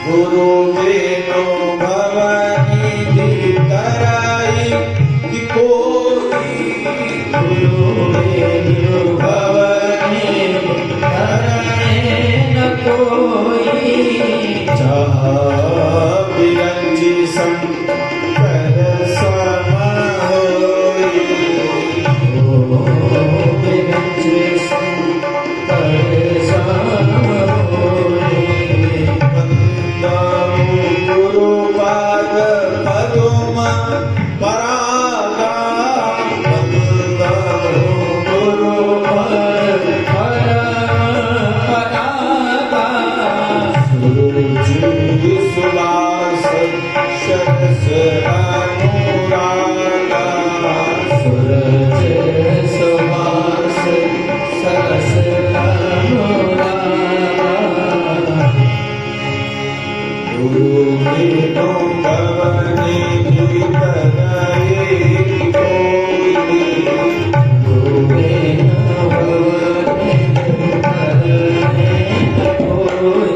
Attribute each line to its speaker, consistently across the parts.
Speaker 1: गुरु बिनु भवनिधि तराई कि कोई, गुरु बिनु भवनिधि तराई न कोई। जहाँ विरंची शंकर सम होई, ओ विरंची शंकर सम होई। गुरु पाद पदुम परागा, गुरु पाद परागा। सुरुचि सुवास शरस अनुरागा, सुरुचि सुवास सरस अनुरागा। गुरु बिनु भवनिधि तराई कोई, गुरु बिनु भवनिधि तराई कोई।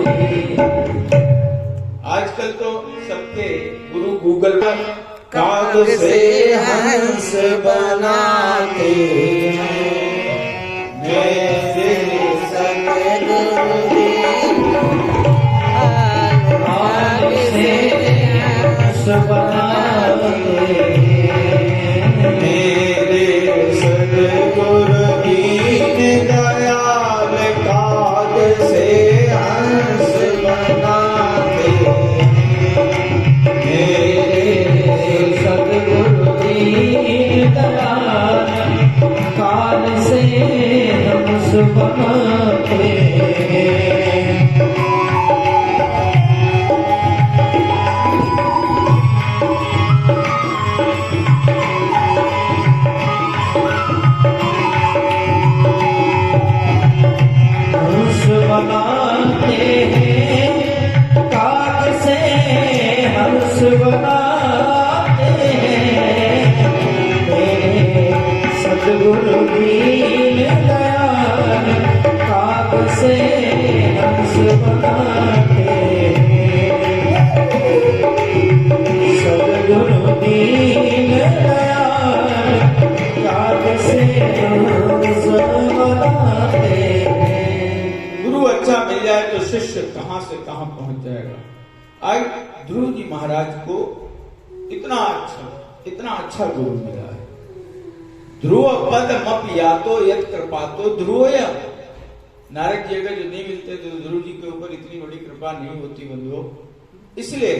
Speaker 1: आजकल तो सबके गुरु गूगल पर काग से हंस बनाते हैं। मेरे सतगुरु मेरे सतगुरु दीन दयाल काग से हंस बनाते। मेरे सतगुरु दीन दयाल काग से हंस बनाते। बनाते हैं काग से हंस बनाते हैं। मेरे सतगुरु दीन दयाल काग से हंस बनाते हैं। सतगुरु दीन दयाल काग से हंस बनाते हैं। अच्छा मिल जाए तो शिष्य कहां से कहां पहुंच जाएगा। आज ध्रुव जी महाराज को इतना अच्छा गुरु मिला है। ध्रुव पद मप यातो यत कृपातो ध्रुवयम्। नारद जी अगर जो नहीं मिलते तो ध्रुव जी के ऊपर इतनी बड़ी कृपा नहीं होती बंधुओं। इसलिए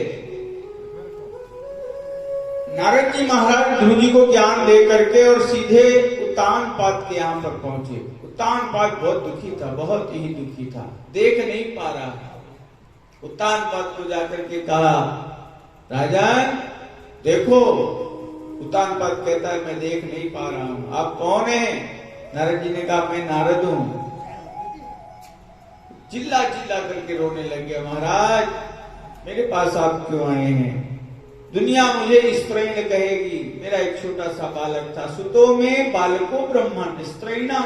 Speaker 1: नारद जी महाराज ध्रुव जी को ज्ञान दे करके और सीधे उत्तानपाद के यहाँ पर पहुंचे। उत्तानपाद बहुत दुखी था, बहुत ही दुखी था, देख नहीं पा रहा। उत्तानपाद को जाकर के कहा, राजन देखो। उत्तानपाद कहता है मैं देख नहीं पा रहा हूं, आप कौन हैं? नारद जी ने कहा मैं नारद हूं। चिल्ला चिल्ला करके रोने लग गया, महाराज मेरे पास आप क्यों आए हैं? दुनिया मुझे स्त्रैण कहेगी, मेरा एक छोटा सा बालक था। सुतो में बालको ब्रह्मण स्त्रैणा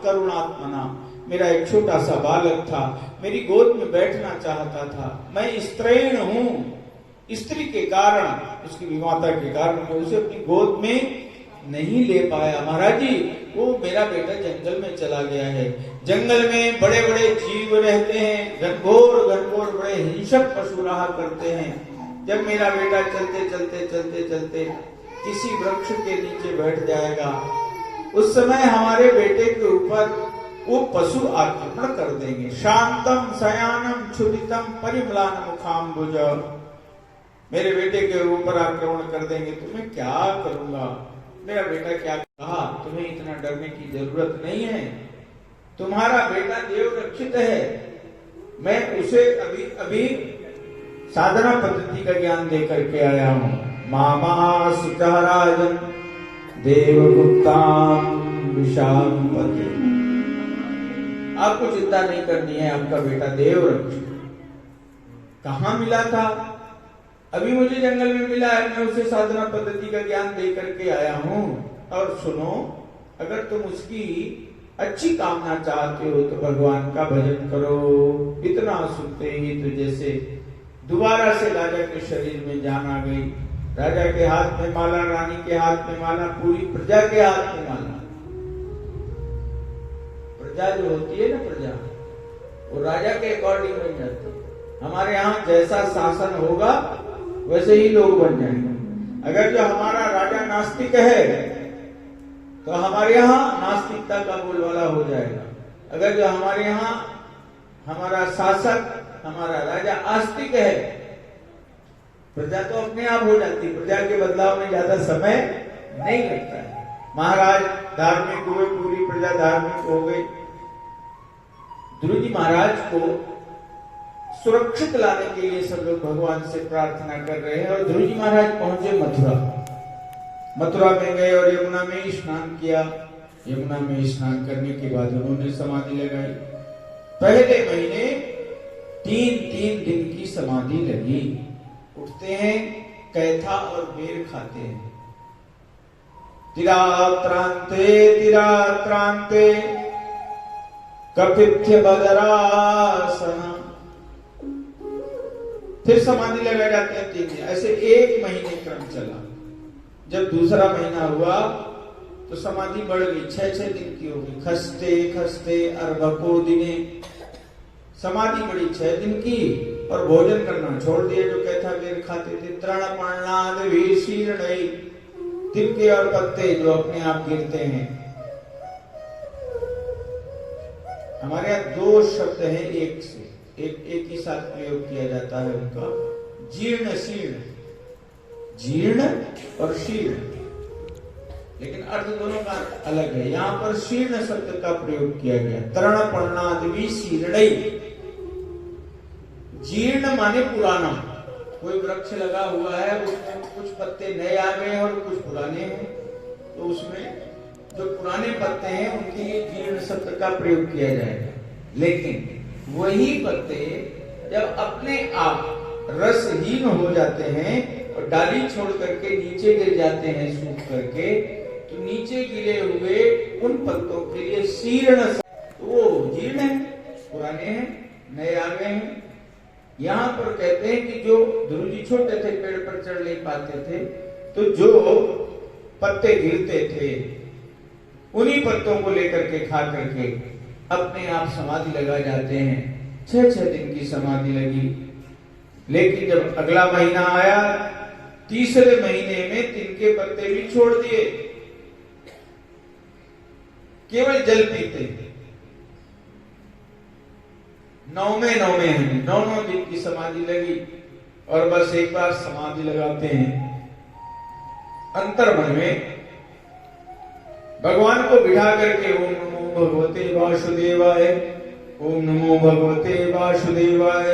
Speaker 1: करुणात्मना। मेरा एक छोटा सा बालक था, मेरी गोद में बैठना चाहता था। मैं स्त्रैण हूं, स्त्री के कारण, उसकी विमाता के कारण मैं उसे अपनी गोद में नहीं ले पाया। महाराज जी वो मेरा बेटा जंगल में चला गया है। जंगल में बड़े बड़े जीव रहते हैं, घनघोर बड़े हिंसक पशु रहा करते हैं। जब मेरा बेटा चलते किसी वृक्ष के नीचे बैठ जाएगा, उस समय हमारे बेटे के ऊपर वो पशु आक्रमण कर देंगे। शांतम शयानम क्षुदितम परिमलान मुखाम्बुज। मेरे बेटे के ऊपर आक्रमण कर देंगे तो मैं क्या करूंगा? मेरा बेटा क्या कहा, तुम्हें इतना डरने की जरूरत नहीं है, तुम्हारा बेटा देव रक्षित है। मैं उसे अभी साधना पद्धति का ज्ञान दे करके आया हूं। मामा सुचाराजन देवगुप्ताम विशांपति। आपको चिंता नहीं करनी है, आपका बेटा देव रक्षित। कहाँ मिला था? अभी मुझे जंगल में मिला है, मैं उसे साधना पद्धति का ज्ञान दे करके आया हूं। और सुनो, अगर तुम उसकी अच्छी कामना चाहते हो तो भगवान का भजन करो। इतना सुनते ही तो जैसे दोबारा से राजा के शरीर में जान आ गई। राजा के हाथ में माला, रानी के हाथ में माला, पूरी प्रजा के हाथ में माला। प्रजा जो होती है ना, प्रजा वो राजा के अकॉर्डिंग बन जाती है। हमारे यहाँ जैसा शासन होगा वैसे ही लोग बन जाएंगे। अगर जो हमारा राजा नास्तिक है तो हमारे यहाँ नास्तिकता का बोलबाला हो जाएगा। अगर जो हमारे यहाँ हमारा शासक, हमारा राजा आस्तिक है, प्रजा तो अपने आप हो जाती है। प्रजा के बदलाव में ज्यादा समय नहीं लगता है। महाराज धार्मिक हुए, पूरी प्रजा धार्मिक हो गई। ध्रुव जी महाराज को सुरक्षित लाने के लिए सब लोग भगवान से प्रार्थना कर रहे हैं और ध्रुव जी महाराज पहुंचे मथुरा। मथुरा में गए और यमुना में स्नान किया। यमुना में स्नान करने के बाद उन्होंने समाधि लगाई। पहले महीने 3 दिन की समाधि लगी। उठते हैं, कैथा और बेर खाते हैं। तिरात्रांते कपित्य बदरासना। फिर समाधि लगाए जाते हैं 3 दिन। ऐसे 1 महीने क्रम चला। जब दूसरा महीना हुआ तो समाधि बढ़ गई, 6 दिन की हो गई। खस्ते खस्ते अर्भको दिने, समाधि बढ़ी 6 दिन की और भोजन करना छोड़ दिए। जो कैथा बेर खाते थे। तृणपर्णाद वीशीर्णै, तिनके और पत्ते जो अपने आप गिरते हैं। हमारे यहाँ 2 शब्द हैं एक से, एक ही साथ प्रयोग किया जाता है उनका। जीर्ण शीर्ण, जीर्ण और शीर्ण, लेकिन अर्थ दोनों का अलग है। यहाँ पर शीर्ण शब्द का प्रयोग किया गया। तृणपर्णादि शीर्णै, जीर्ण माने पुराना। कोई वृक्ष लगा हुआ है, उसमें कुछ पत्ते नए आ गए और कुछ पुराने हैं, तो उसमें जो पुराने पत्ते हैं उनके लिए जीर्ण शब्द का प्रयोग किया जाएगा। लेकिन वही पत्ते जब अपने आप रसहीन हो जाते हैं और डाली छोड़ करके नीचे गिर जाते हैं सूख करके, तो नीचे गिरे हुए उन पत्तों के लिए शीर्ण, वो जीर्ण है, पुराने हैं, नए आ गए हैं। यहाँ पर कहते हैं कि जो ध्रुव जी छोटे थे, पेड़ पर चढ़ नहीं पाते थे, तो जो पत्ते गिरते थे उन्हीं पत्तों को लेकर के खा करके अपने आप समाधि लगा जाते हैं। 6 दिन की समाधि लगी। लेकिन जब अगला महीना आया, तीसरे महीने में तिनके पत्ते भी छोड़ दिए, केवल जल पीते। 9 दिन की समाधि लगी और बस एक बार समाधि लगाते हैं। अंतर्मन में भगवान को बिठा करके ओम नमो भगवते वासुदेवाय, ओम नमो भगवते वासुदेवाय,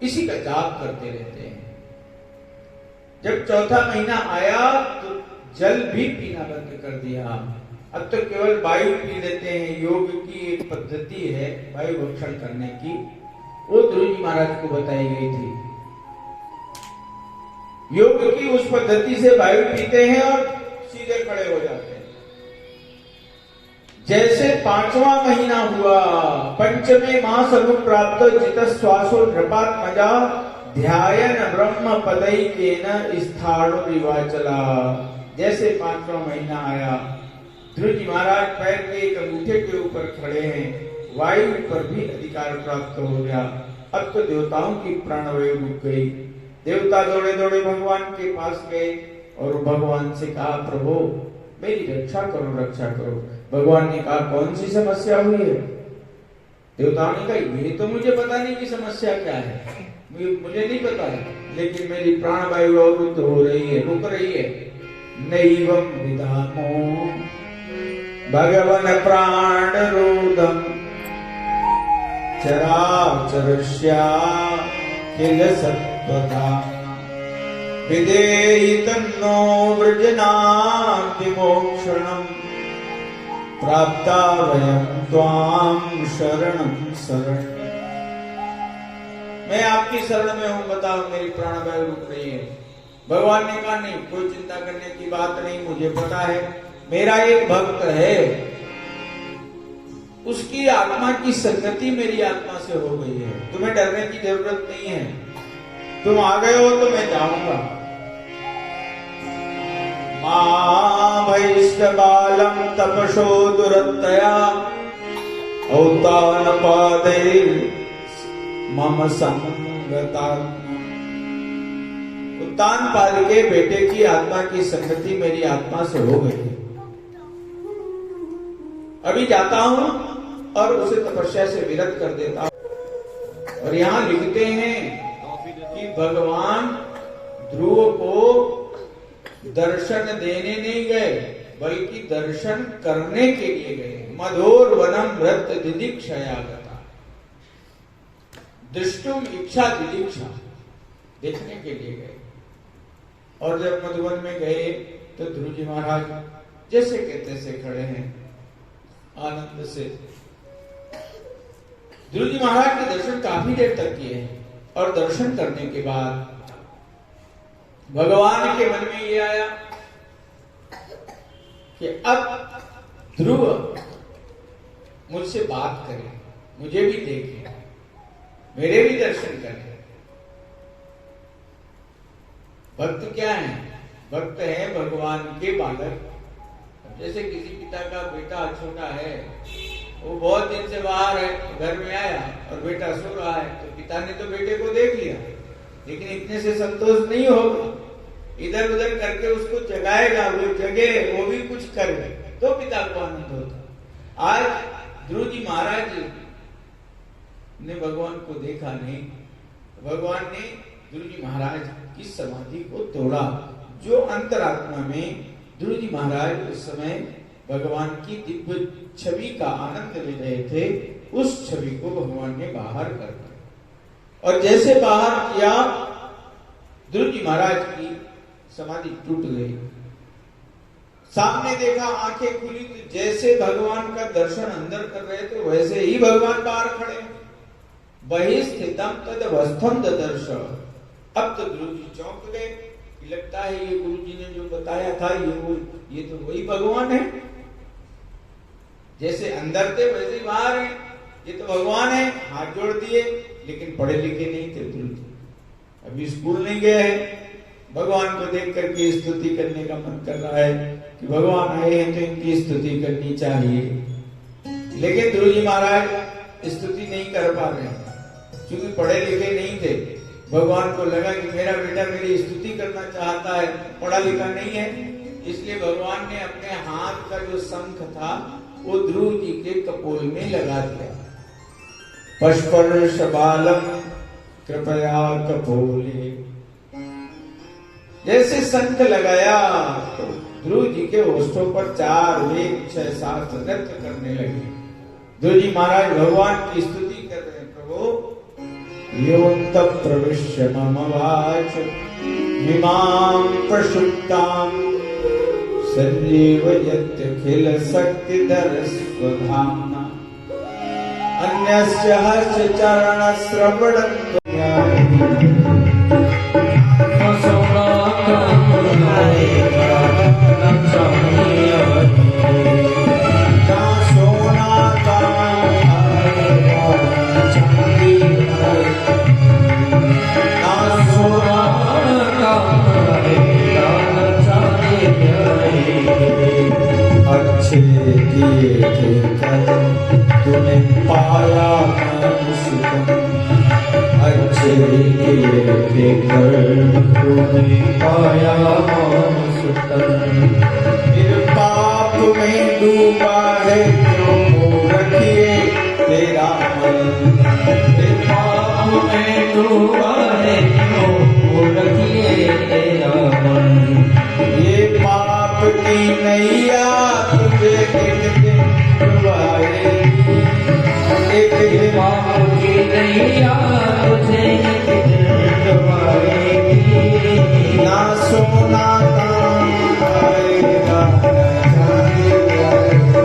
Speaker 1: इसी का जाप करते रहते हैं। जब चौथा महीना आया तो जल भी पीना बंद कर दिया। अब तो केवल वायु पी लेते हैं। योग की एक पद्धति है वायु भक्षण करने की, वो ध्रुव जी महाराज को बताई गई थी। योग की उस पद्धति से वायु पीते हैं और सीधे खड़े हो जाते हैं। जैसे 5वां महीना हुआ, 5वें मास अनुप्राप्त जित श्वासो नृपात्मजा ध्यायन ब्रह्म पदैकेन स्थाणुरिवाचला। जैसे 5वां महीना आया, ध्रुव जी महाराज पैर के एक अंगूठे के ऊपर खड़े हैं, वायु पर भी अधिकार प्राप्त हो गया। अब तो देवताओं की प्राणवायु रुक गई। देवता दौड़े दौड़े भगवान के पास गए और भगवान से कहा, प्रभु मेरी रक्षा करो, रक्षा करो। भगवान ने कहा, कौन सी समस्या हुई है? देवताओं ने कहा, ये तो मुझे पता नहीं कि समस्या क्या है, मुझे नहीं पता है, लेकिन मेरी प्राणवायु अवरुद्ध हो रही है, रुक रही है। नैवं विदामो भगवन प्राण रोदम चराचरस्या किल सत्वता विदेहि तन्नो वृजनाति मोक्षणम् प्राप्ता वयं त्वां शरणं शरणं। मैं आपकी शरण में हूं, बताओ मेरी प्राणवायु रुक रही है। भगवान ने कहा, नहीं, कोई चिंता करने की बात नहीं, मुझे पता है, मेरा एक भक्त है, उसकी आत्मा की संगति मेरी आत्मा से हो गई है, तुम्हें डरने की जरूरत नहीं है। तुम आ गए हो तो मैं जाऊंगा। मां भैष्ट बालम तपसो दुरतया औतान पादे मम संगतात्मा। उत्तान पाद के बेटे की आत्मा की संगति मेरी आत्मा से हो गई। अभी जाता हूं और उसे तपस्या से विरत कर देता हूं। और यहां लिखते हैं कि भगवान ध्रुव को दर्शन देने नहीं गए बल्कि दर्शन करने के लिए गए। मधोर वनम व्रत दिदीक्षयागता, दृष्टुम इच्छा दिदीक्षा, देखने के लिए गए। और जब मधुवन में गए तो ध्रुव जी महाराज जैसे के तैसे खड़े हैं आनंद से। ध्रुव जी महाराज के दर्शन काफी देर तक किए हैं। और दर्शन करने के बाद भगवान के मन में ये आया कि अब ध्रुव मुझसे बात करे, मुझे भी देखे, मेरे भी दर्शन करे। भक्त क्या है? भक्त है भगवान के बालक। जैसे किसी पिता का बेटा छोटा है, वो बहुत दिन से बाहर है, घर में आया और बेटा सो रहा है, तो पिता ने तो बेटे को देख लिया, लेकिन इतने से संतोष नहीं होगा, इधर उधर करके उसको जगाएगा, वो जगे, वो भी कुछ करे तो पिता को आनंद होता। आज ध्रुव जी महाराज ने भगवान को देखा नहीं। भगवान ने ध्रुव जी महाराज की समाधि को तोड़ा। जो अंतरात्मा में ध्रुव जी महाराज उस समय भगवान की दिव्य छवि का आनंद ले रहे थे, उस छवि को भगवान ने बाहर कर दिया। और जैसे बाहर किया, ध्रुव जी महाराज की समाधि टूट गई। सामने देखा, आंखें खुली तो जैसे भगवान का दर्शन अंदर कर रहे थे वैसे ही भगवान बाहर खड़े। बहि स्थितम तद अवस्थम ददर्श। अब तो ध्रुव जी चौंक गए, लगता है ये गुरु जी ने जो बताया था ये तो वही भगवान है। जैसे अंदर थे वैसे ही बाहर है, ये तो भगवान है। हाथ जोड़ दिए, लेकिन पढ़े लिखे नहीं थे ध्रुव जी, अभी स्कूल नहीं गए हैं। भगवान को देख करके स्तुति करने का मन कर रहा है कि भगवान आए हैं तो इनकी स्तुति करनी चाहिए, लेकिन ध्रुव जी महाराज स्तुति नहीं कर पा रहे हैं क्योंकि पढ़े लिखे नहीं थे। भगवान को लगा कि मेरा बेटा मेरी स्तुति करना चाहता है, पढ़ा लिखा नहीं है, इसलिए भगवान ने अपने हाथ का जो शंख था वो ध्रुव जी के कपोल में लगा दिया। पशपर्श बालम कृपया कपोले। जैसे शंख लगाया तो ध्रुव जी के ओष्ठों पर 4 वेद 6 शास्त्र नृत्य करने लगे। ध्रुव जी महाराज भगवान की स्तुति कर रहे हैं, प्रभु योऽन्त प्रविश्य मम वाच इमां प्रसुप्तां संजीवयत्यखिल शक्तिधर स्वधाम्ना अन्यस्य हस्य चरण श्रवणं तूने पाया अच्छे किए तूने पाया फिर पाप में डूबा है क्यों रखिए तेरा मन। फिर पाप में डूबा है क्यों रखिए तेरा मन। ये पाप की नैया तुझे एक दिन डुबाएगी, एक दिन पाप की नैया तुझे एक दिन डुबाएगी। ना सोना काम आएगा, ना चांदी आएगा।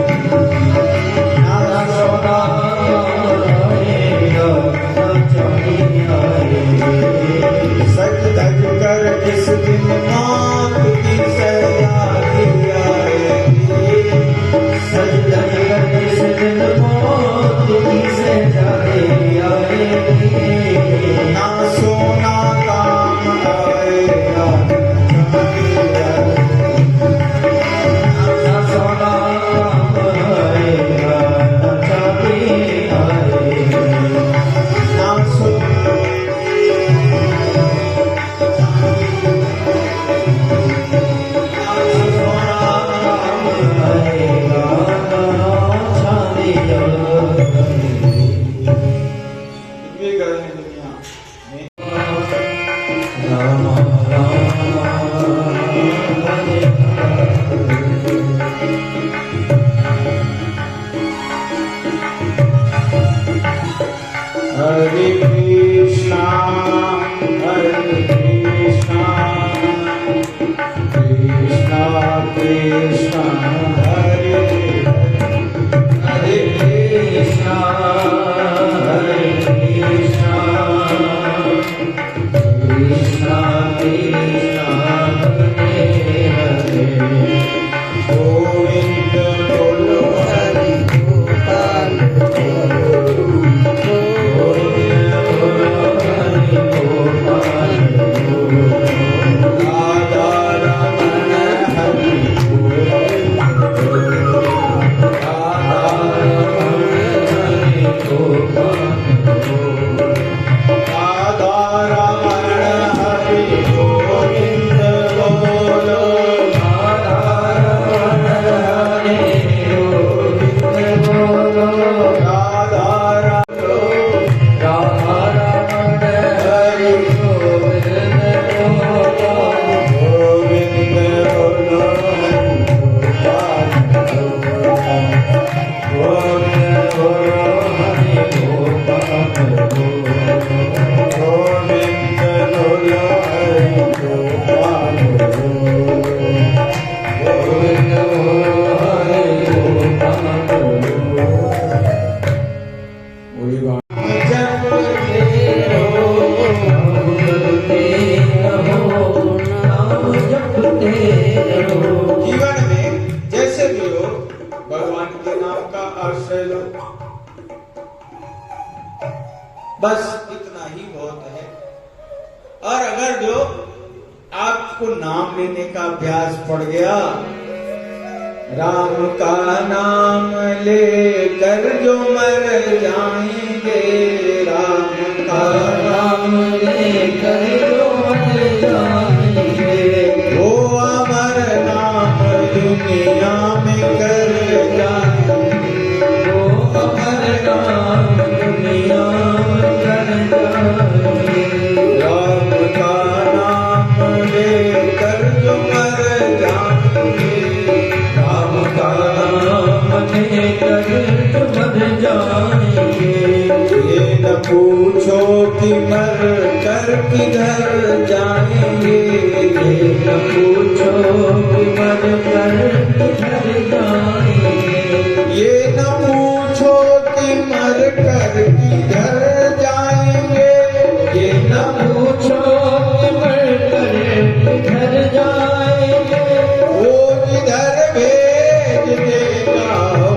Speaker 1: भी कर रहे हैं दुनिया में। हरे कृष्णा कृष्णा कृष्णा हरे हरे कृष्णा कृष्णा कृष्णा हरे हरे गोविंद बोलो हरि गोपाल बस इतना ही बहुत है। और अगर जो आपको नाम लेने का अभ्यास पड़ गया, राम का नाम लेकर जो मर जाएंगे, राम का नाम लेकर जो मर जाएंगे, वो अमर नाम दुनिया में कर जाएंगे, वो अमर नाम दुनिया में कर जाएंगे। राम का नाम लेकर जो मर जाएंगे, राम का नाम लेकर जो मर जाएंगे। ये न पूछो कि मर कर किधर जाएंगे, ये न पूछो कि मर कर किधर जाएंगे, ये न पूछो कि मर कर किधर जाएंगे, ये न पूछो कि मर कर किधर जाएंगे। वो जिधर भेज देगा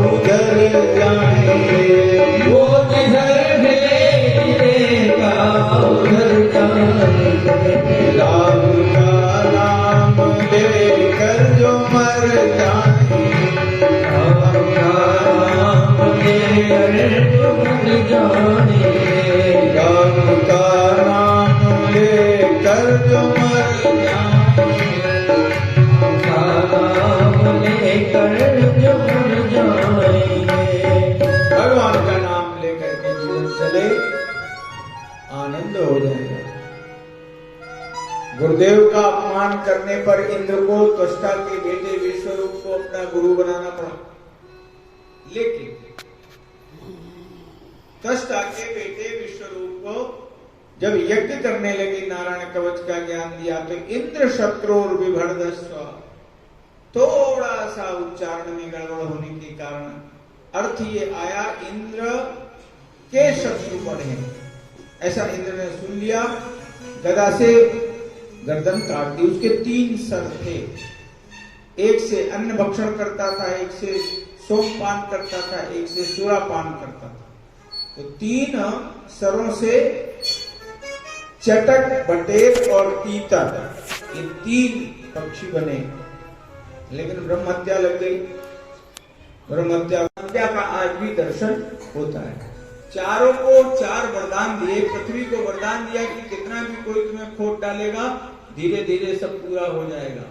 Speaker 1: उधर जाएंगे, वो जिधर भेज देगा उधर जाएंगे। राम का नाम लेकर जो मर जाएंगे, राम का नाम लेकर जो मर जाएंगे, राम का नाम लेकर जो मर जाएंगे, नाम लेकर जो मर जाएंगे। भगवान का नाम लेकर के जीवन चले, आनंद हो जाएगा। गुरुदेव का अपमान करने पर इंद्र को त्वष्टा के बेटे विश्वरूप को अपना गुरु बनाना पड़ा, लेकिन त्वष्टा के बेटे विश्वरूप को जब यज्ञ करने लगे, नारायण कवच का ज्ञान दिया, तो इंद्र शत्रुर विभर्धस्व, थोड़ा सा उच्चारण में गड़बड़ होने के कारण अर्थ ये आया इंद्र के शत्रु बढ़े। ऐसा इंद्र ने सुन लिया, गदा से गर्दन काट दी। उसके 3 सर थे, एक से अन्न भक्षण करता था, एक से सोमपान करता था, एक से सुरापान करता था। तो 3 सरों से चटक, बटेर और तीतर, ये 3 पक्षी बने। लेकिन ब्रह्महत्या लग गई। ब्रह्महत्या का आज भी दर्शन होता है। चारों को 4 वरदान दिए, पृथ्वी को वरदान दिया कि कितना भी कोई तुम्हें खोट डालेगा, धीरे धीरे सब पूरा हो जाएगा।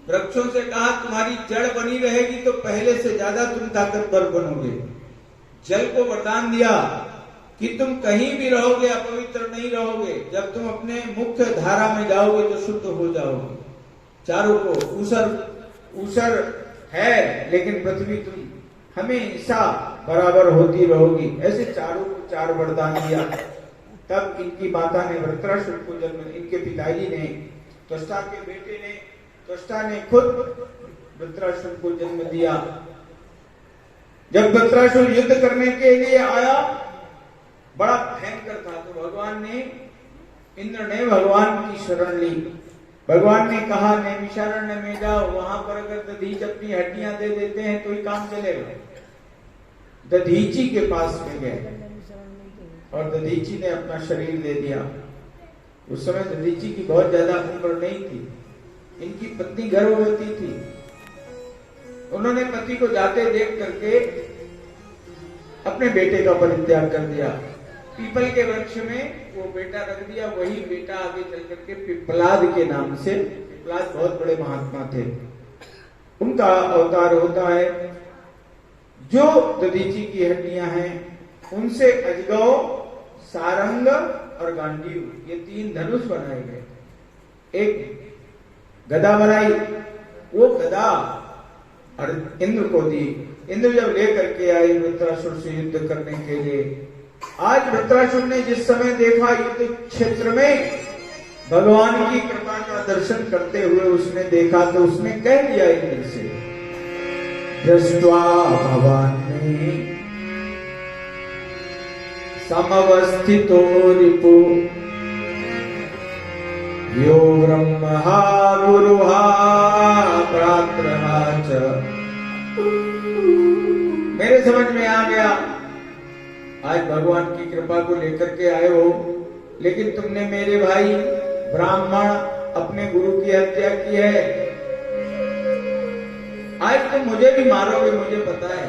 Speaker 1: वृक्षों से कहा तुम्हारी जड़ बनी रहेगी तो पहले से ज्यादा तुम ताकतवर बनोगे। जल को वरदान दिया कि तुम कहीं भी रहोगे अपवित्र नहीं रहोगे। जब तुम अपने मुख्य धारा में जाओगे तो शुद्ध हो जाओगे। चारों को ऊसर है, लेकिन पृथ्वी तुम हमेशा बराबर होती रहोगी। ऐसे चारों को 4 वरदान दिया। तब इनकी माता ने वृत्रासुर को जन्म, इनके पिताजी ने, त्वष्टा के बेटे ने, त्वष्टा ने खुद वृत्रासुर को जन्म दिया। जब वृत्रासुर युद्ध करने के लिए आया, बड़ा भयंकर था, तो भगवान ने, इंद्र ने भगवान की शरण ली। भगवान ने कहा नैमिषारण्य में जाओ, वहां पर अगर दधीच अपनी हड्डियां दे देते हैं तो ही काम चलेगा। दधीची के पास में गए और दधीची ने अपना शरीर दे दिया। उस समय दधीची की बहुत ज्यादा उम्र नहीं थी, इनकी पत्नी गर्भवती थी। उन्होंने पति को जाते देख करके अपने बेटे का परित्याग कर दिया। पीपल के वृक्ष में वो बेटा रख दिया। वही बेटा आगे चल करके पिपलाद के नाम से, पिपलाद बहुत बड़े महात्मा थे, उनका अवतार होता है। जो दधीची की हड्डियां हैं उनसे अजगौ, सारंग और गांडीव, ये 3 धनुष बनाए गए। एक गदा बनाई, वो गदा और इंद्र को दी। इंद्र जब लेकर के आए वृत्रासुर से युद्ध करने के लिए, आज वृत्रासुर ने जिस समय देखा युद्ध क्षेत्र में भगवान की कृपा का दर्शन करते हुए उसने देखा, तो उसने कह दिया इंद्र से, दृष्ट्वा भवान में समवस्थितो रिपु यो ब्रह्मा गुरुहा प्रात्रहा च। मेरे समझ में आ गया, आज भगवान की कृपा को लेकर के आए हो, लेकिन तुमने मेरे भाई ब्राह्मण अपने गुरु की हत्या की है। आज तुम मुझे भी मारोगे, मुझे पता है।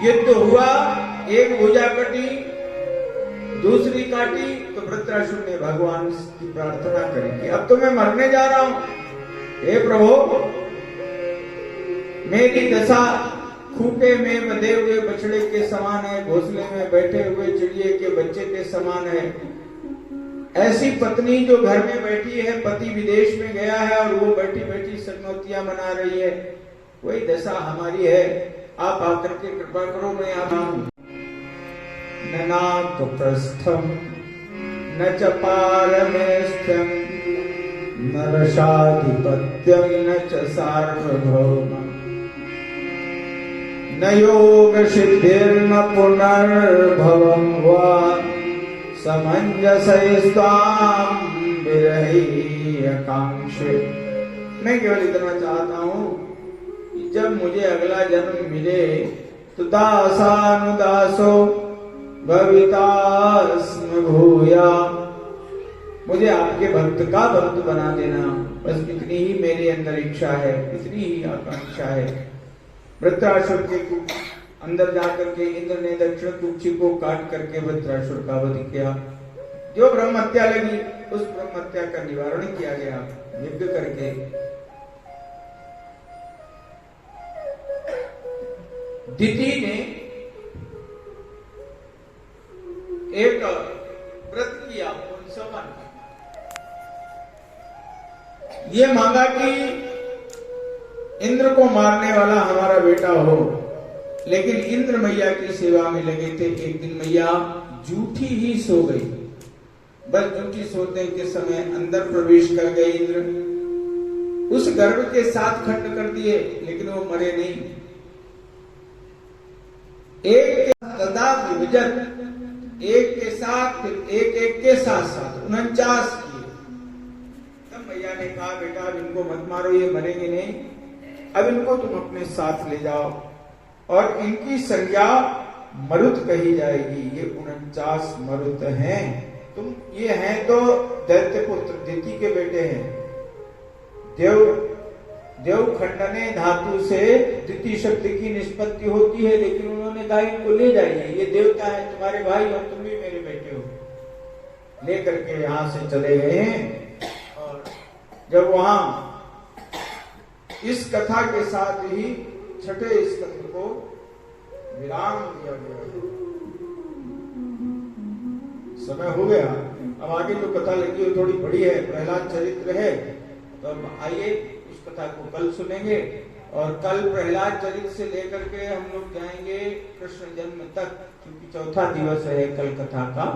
Speaker 1: युद्ध हुआ, एक भुजा कटी, दूसरी काटी, तो वृत्रासुर ने भगवान की प्रार्थना करी कि अब तो मैं मरने जा रहा हूं, हे प्रभु मेरी दशा खूंटे में बंधे हुए बछड़े के समान है, घोंसले में बैठे हुए चिड़िए के बच्चे के समान है। ऐसी पत्नी जो घर में बैठी है, पति विदेश में गया है और वो बैठी बैठी सनौतियां मना रही है, वही दशा हमारी है। आप आकर के कृपा करो, मैं आप न नाकप्रस्थम न च पारमेष्ठ्यम न रसाधिपत्यम न च सार्वभौमम् न योग सिद्धिर्न पुनर्भवं वा समंजसैस्त्वां विरही आकांक्षे। मैं केवल इतना चाहता हूँ कि जब मुझे अगला जन्म मिले तो दासानुदासो भवितास्म भूया, मुझे आपके भक्त का भक्त बना देना। बस इतनी ही मेरे अंदर इच्छा है, इतनी ही आकांक्षा है। वृत्रासुर के अंदर जाकर के इंद्र ने दक्षिण कुक्षी को काट करके वृत्रासुर का वध किया। जो ब्रह्म हत्या लगी, उस ब्रह्म हत्या का निवारण किया गया यज्ञ करके। दिति ने एक व्रत किया, 55, ये मांगा कि इंद्र को मारने वाला हमारा बेटा हो, लेकिन इंद्र मैया की सेवा में लगे थे। एक दिन मैया जूठी ही सो गई। बस जूठी सोने के समय अंदर प्रवेश कर गए इंद्र, उस गर्भ के 7 खंड कर दिए, लेकिन वो मरे नहीं। एक के तदा विभजन, एक के साथ फिर एक के साथ 49 किए। तब मैया ने कहा, बेटा अब इनको मत मारो, ये मरेंगे नहीं, अब इनको तुम अपने साथ ले जाओ और इनकी संज्ञा मरुत कही जाएगी। ये 49 मरुत हैं। तुम ये हैं तो दैत्य पुत्र दिति के बेटे हैं। देव खंडने धातु से दिति शब्द की निष्पत्ति होती है, लेकिन उन्होंने कहा इनको ले जाइए, ये देवता है, तुम्हारे भाई और तुम भी मेरे बेटे हो। लेकर के यहां से चले गए हैं। और जब वहां इस कथा के साथ ही 6ठे स्कंद को विराम दिया गया। समय हो गया, अब आगे जो कथा लगी वो थोड़ी बड़ी है, प्रहलाद चरित्र है, तो अब आइए उस कथा को कल सुनेंगे। और कल प्रहलाद चरित्र से लेकर के हम लोग जाएंगे कृष्ण जन्म तक, क्योंकि चौथा दिवस है कल कथा का।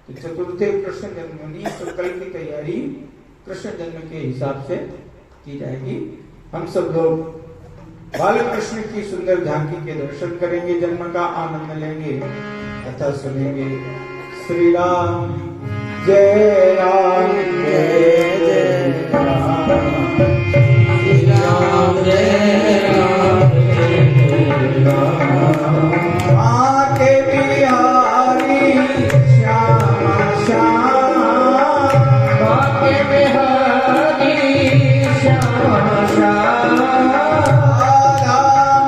Speaker 1: तो चतुर्थे कृष्ण जन्मनी, तो कल की तैयारी कृष्ण जन्म के हिसाब से की जाएगी। हम सब लोग बाल कृष्ण की सुंदर झांकी के दर्शन करेंगे, जन्म का आनंद लेंगे, कथा सुनेंगे। श्री राम जय राम जय जय राम, श्री राम जय राम जय राम। आके बिहारी श्याम श्याम, आके बिहारी श्याम श्याम, राधा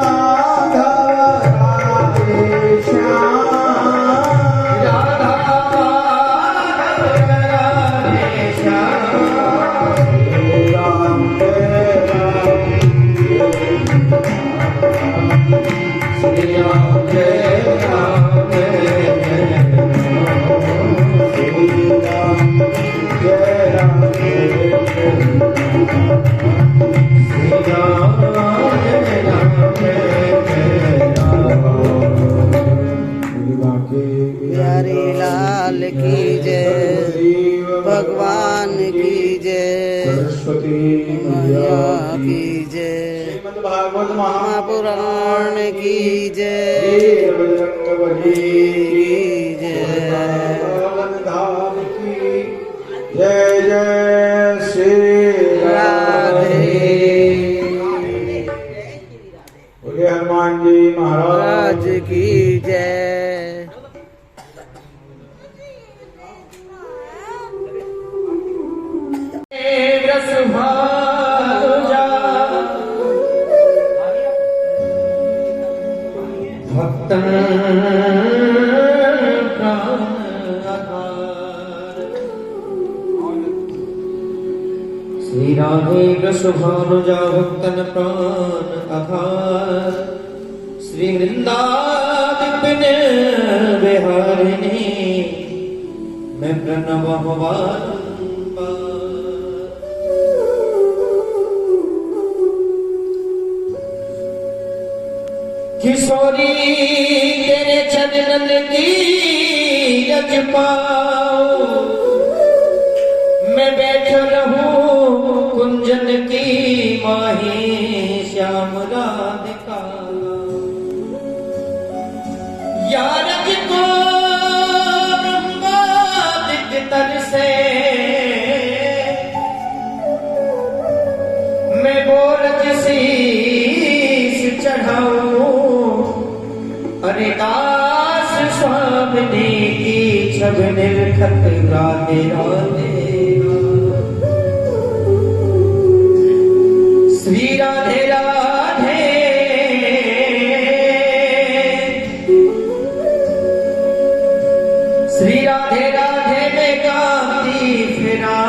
Speaker 1: माधव राधे श्याम, राधा माधव राधे श्याम। श्री राम जय राम, श्री राम जय राम जय राम, श्री राम जय राम जय
Speaker 2: प्यारे लाल की जय, भगवान की जय,
Speaker 1: सरस्वती
Speaker 2: मैया की जय,
Speaker 1: श्रीमद् भागवत
Speaker 2: महापुराण की जय,
Speaker 1: बजरंगबली
Speaker 2: की जय,
Speaker 1: धाम की जय। जय श्री राधे, बोले हनुमान जी महाराज
Speaker 2: राज की जय।
Speaker 3: श्री राधे कृष्ण भक्तन प्राण आधार, श्री वृंदावन बिहारिणी मैं प्रणव बारंबार। किशोरी तेरे चरणन की यज पाओ, मैं बैठ रहूं कुंजन की माही श्याम राधिका। यारज को ब्रह्मादिक तर से मैं बोरज शीस चढ़ाऊं, अरे दास स्वामिनी की छब निर्खत राधे राधे। श्री राधे राधे, श्री राधे राधे में गाती फिरा,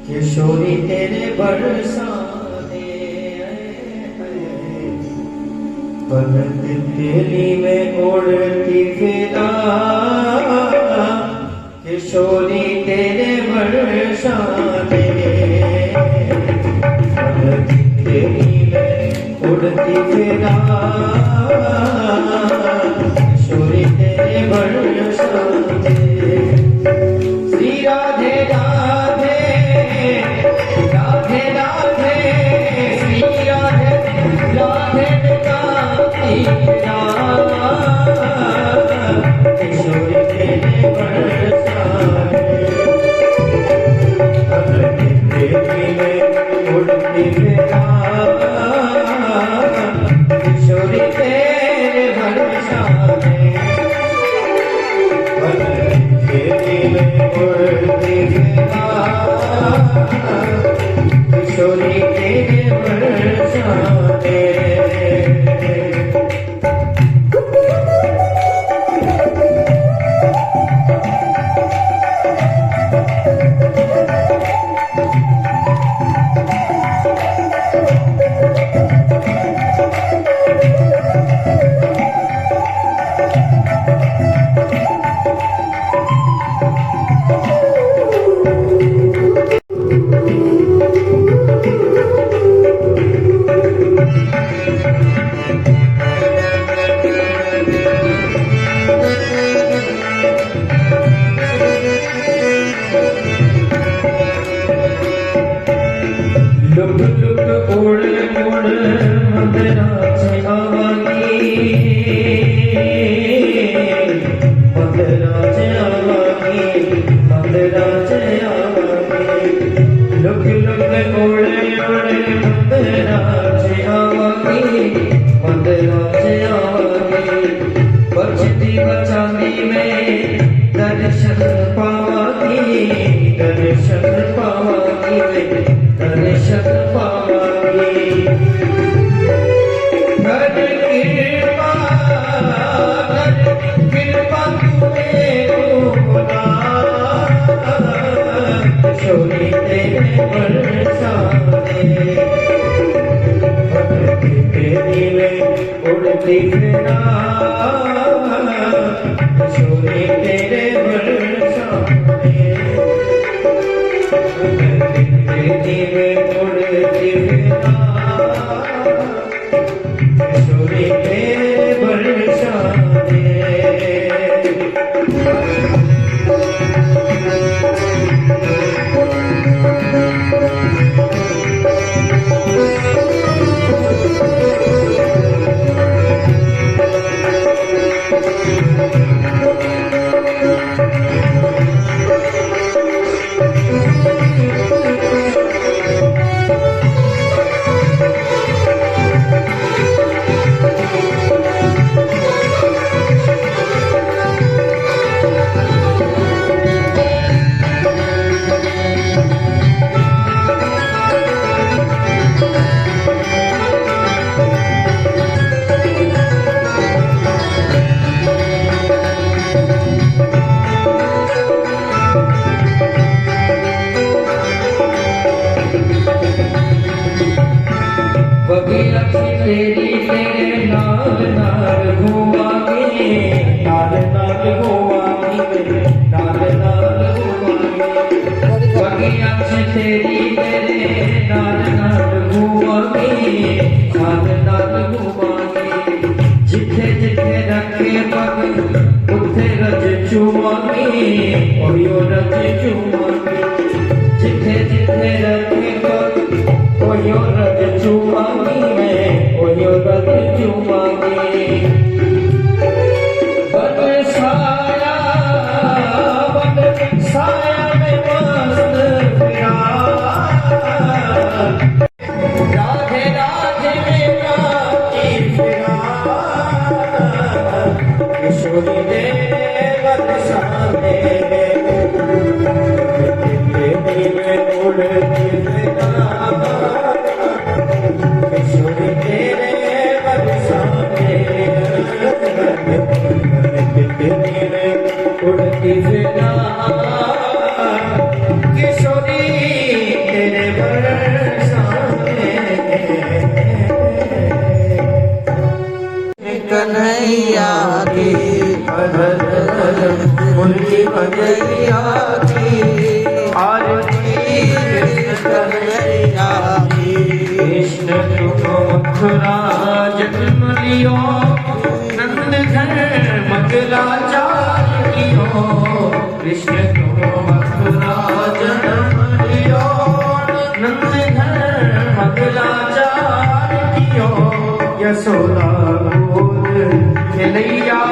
Speaker 3: किशोरी तेरे बरसाने पन तितली में उड़ती फिरा, किशोरी तेरे बरसाने पन तितली में उड़ती फिरा, किशोरी तेरे बरसाने। श्री राधे राधे राधे राधे, श्री राधे राधे गाती राधा, किशोरी तेरे बरसाने। अच्छी तेरी तेरे नाल नाल घूमांगे, नाल नाल घूमांगे, नाल नाल घूमांगे। बगी अच्छी तेरी तेरे नाल नाल घूमांगे, नाल नाल घूमांगे। जिथे जिथे रखे पग उथे रज चूमांगे, ओयो रज चूमांगे। जिथे जिथे रखे पग ओयो रज चूमांगी मैं, ओयो रज चूमांगी। बरसाया में मस्त फिरा, राधे राधे में गाती फिरा। किशोरी दे बरसाने में उड़ती फिरा, किशोरी तेरे बरसाने उड़ती फिरा, किशोरी तेरे बरसाने।
Speaker 2: कन्हैया की
Speaker 3: मुरली कन्हैया की आरती,
Speaker 2: कन्हैया की
Speaker 3: कृष्ण तुम मथुरा जन्म लियो, नंद घर मगला चार लियो। कृष्ण तुम मथुरा जन्म लियो, नंद घर मगला चार लियो। यशोदा गोद खेलैया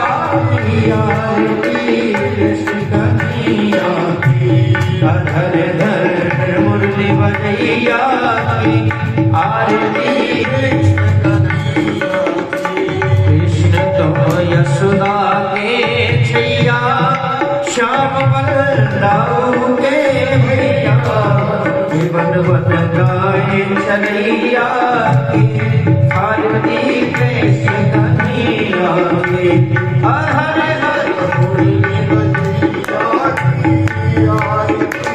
Speaker 3: की आरती, कृष्ण कन्हैया की धर धर मुरली बजैया की आरती, कृष्ण कन्हैया की। कृष्ण तुम यशोदा के छैया, श्याम बलदाऊ के भैया। वन वन गाए चलैया की आरती, कृष्ण कन्हैया की। हर हर हर मुरली बजैया की आरती,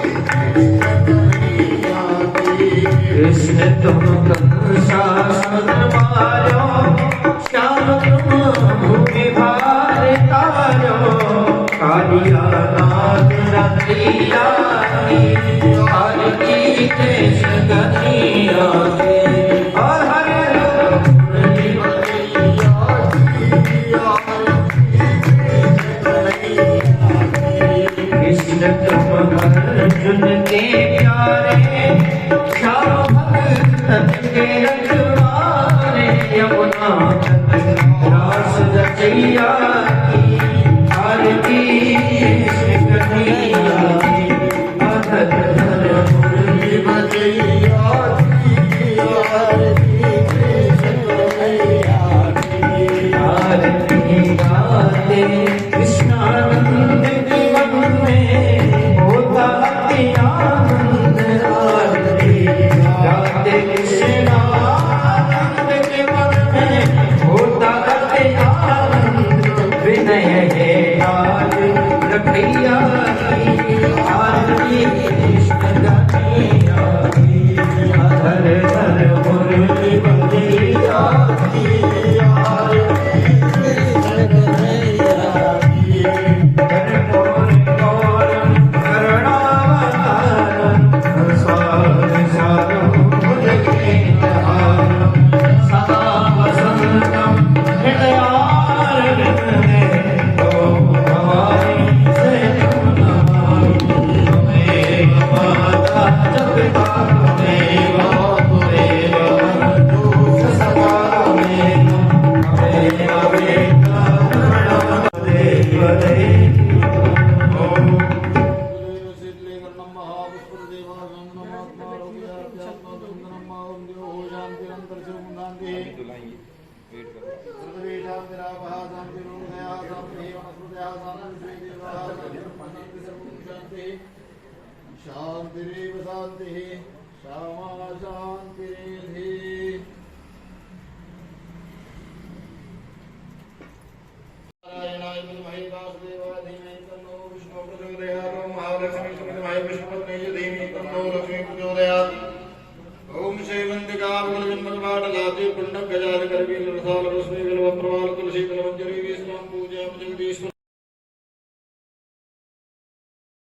Speaker 3: कृष्ण तुम कंसासन मारो, श्याम तुम भूमि भार तारो। कालिया नाग रतिया की आरती, कृष्ण कन्हैया की। हर हर मुरली बजैया की आरती, कृष्ण तुम अर्जुन के प्यारे, श्याम भगत के रखवारे। यमुना रास रचैया की आरती, कृष्ण कन्हैया की। धर धर मुरली बजैया की आरती, कृष्ण कन्हैया की। आरती गाते कृष्णानंद जीवन में होता अति आनंद। आरती गाते कृष्णानंद जीवन में होता अति आनंद। विनय है आज रखैया की आरती, कृष्ण कन्हैया की। धर धर मुरली बजैया की आरती, कृष्ण कन्हैया की। कर्पूर गौरम करुणावतारम, संसार सारम भुजगेन्द्रहारम। सदा वसन्तं हृदयारविन्दे, ॐ भवानी शरणं नमामि। त्वमेव माता च पिता त्वमेव त्वमेव बन्धुः सखा त्वमेव, त्वमेव वेत्ता प्रणव देव देव। ॐ
Speaker 4: शांतिरेव शांति, श्यामा शांतिरेधि। नारायणाय विद्महे वासुदेवाय धीमहि तन्नो विष्णुः प्रचोदयात्। ओम महालक्ष्मी विद्महे विष्णुपत्न्यै धीमहि तन्नो लक्ष्मी प्रचोदयात्। ओम श्री वंदिका बलजन्मपाठलाति गजाद कर भी रसाल रश्मि बिल्व प्रवाल तुलसी दल मंजरी विष्णु पूजा जगदीश